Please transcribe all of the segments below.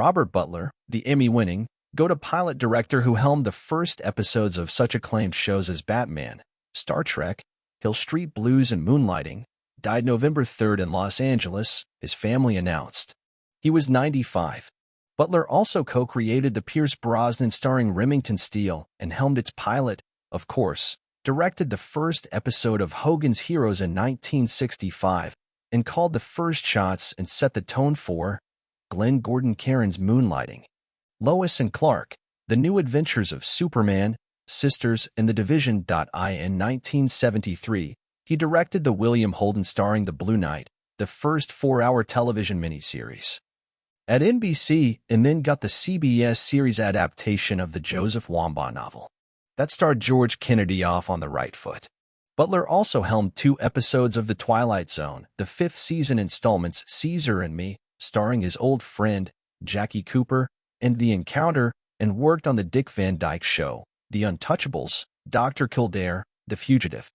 Robert Butler, the Emmy-winning, go-to-pilot director who helmed the first episodes of such acclaimed shows as Batman, Star Trek, Street Blues and Moonlighting, died November 3rd in Los Angeles, his family announced. He was 95. Butler also co-created the Pierce Brosnan-starring Remington Steele and helmed its pilot, of course, directed the first episode of Hogan's Heroes in 1965, and called the first shots and set the tone for Glenn Gordon Caron's Moonlighting. Lois and Clark, The New Adventures of Superman, Sisters, and the Division. In 1973, he directed the William Holden-starring The Blue Knight, the first 4-hour television miniseries at NBC, and then got the CBS series adaptation of the Joseph Wambaugh novel that starred George Kennedy off on the right foot. Butler also helmed 2 episodes of The Twilight Zone, the 5th season installments Caesar and Me, starring his old friend, Jackie Cooper, and The Encounter, and worked on the Dick Van Dyke Show, The Untouchables, Dr. Kildare, The Fugitive,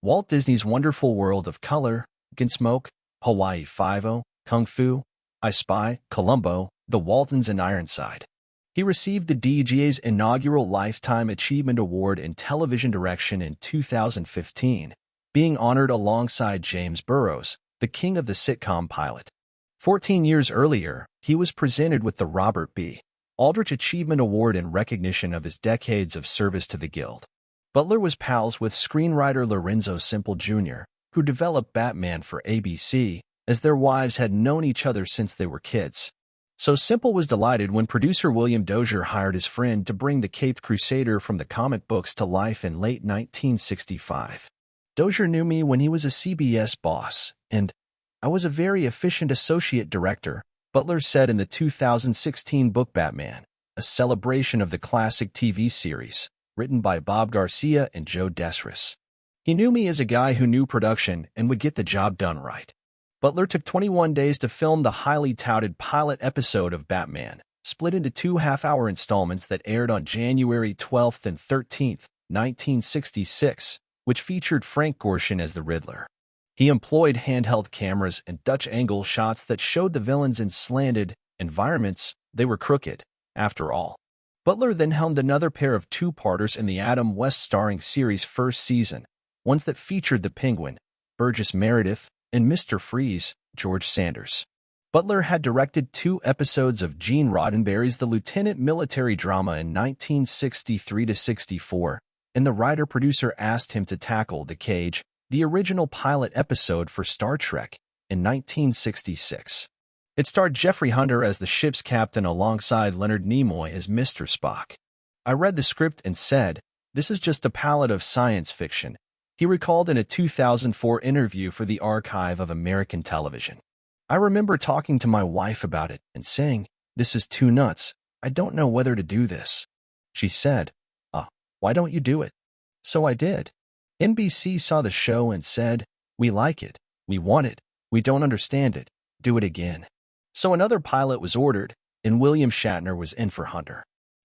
Walt Disney's Wonderful World of Color, Gunsmoke, Hawaii Five-0, Kung Fu, I Spy, Columbo, The Waltons and Ironside. He received the DGA's inaugural Lifetime Achievement Award in Television Direction in 2015, being honored alongside James Burrows, the king of the sitcom pilot. 14 years earlier, he was presented with the Robert B. Aldrich Achievement Award in recognition of his decades of service to the Guild. Butler was pals with screenwriter Lorenzo Semple Jr., who developed Batman for ABC, as their wives had known each other since they were kids. So Semple was delighted when producer William Dozier hired his friend to bring the Caped Crusader from the comic books to life in late 1965. Dozier knew me when he was a CBS boss, and I was a very efficient associate director, Butler said in the 2016 book Batman, a celebration of the classic TV series, written by Bob Garcia and Joe Desris. He knew me as a guy who knew production and would get the job done right. Butler took 21 days to film the highly touted pilot episode of Batman, split into 2 half-hour installments that aired on January 12th and 13th, 1966, which featured Frank Gorshin as the Riddler. He employed handheld cameras and Dutch angle shots that showed the villains in slanted environments. They were crooked, after all. Butler then helmed another pair of 2-parters in the Adam West-starring series' first season, ones that featured the Penguin, Burgess Meredith, and Mr. Freeze, George Sanders. Butler had directed 2 episodes of Gene Roddenberry's The Lieutenant military drama in 1963-64, and the writer-producer asked him to tackle The Cage, the original pilot episode for Star Trek, in 1966. It starred Jeffrey Hunter as the ship's captain alongside Leonard Nimoy as Mr. Spock. I read the script and said, "This is just a palette of science fiction," he recalled in a 2004 interview for the Archive of American Television. I remember talking to my wife about it and saying, "This is too nuts. I don't know whether to do this." She said, "Why don't you do it?" So I did. NBC saw the show and said, "We like it. We want it. We don't understand it. Do it again." So another pilot was ordered, and William Shatner was in for Hunter.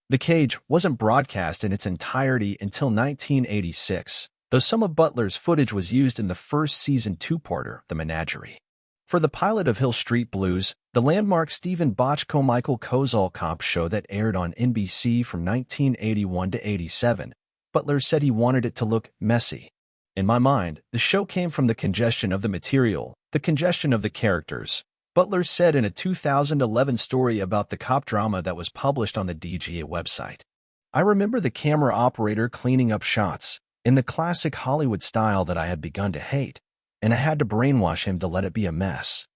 The Cage wasn't broadcast in its entirety until 1986, though some of Butler's footage was used in the first season 2-parter, The Menagerie. For the pilot of Hill Street Blues, the landmark Stephen Bochco-Michael Kozol cop show that aired on NBC from 1981 to 87, Butler said he wanted it to look messy. In my mind, the show came from the congestion of the material, the congestion of the characters, Butler said in a 2011 story about the cop drama that was published on the DGA website. I remember the camera operator cleaning up shots, in the classic Hollywood style that I had begun to hate, and I had to brainwash him to let it be a mess.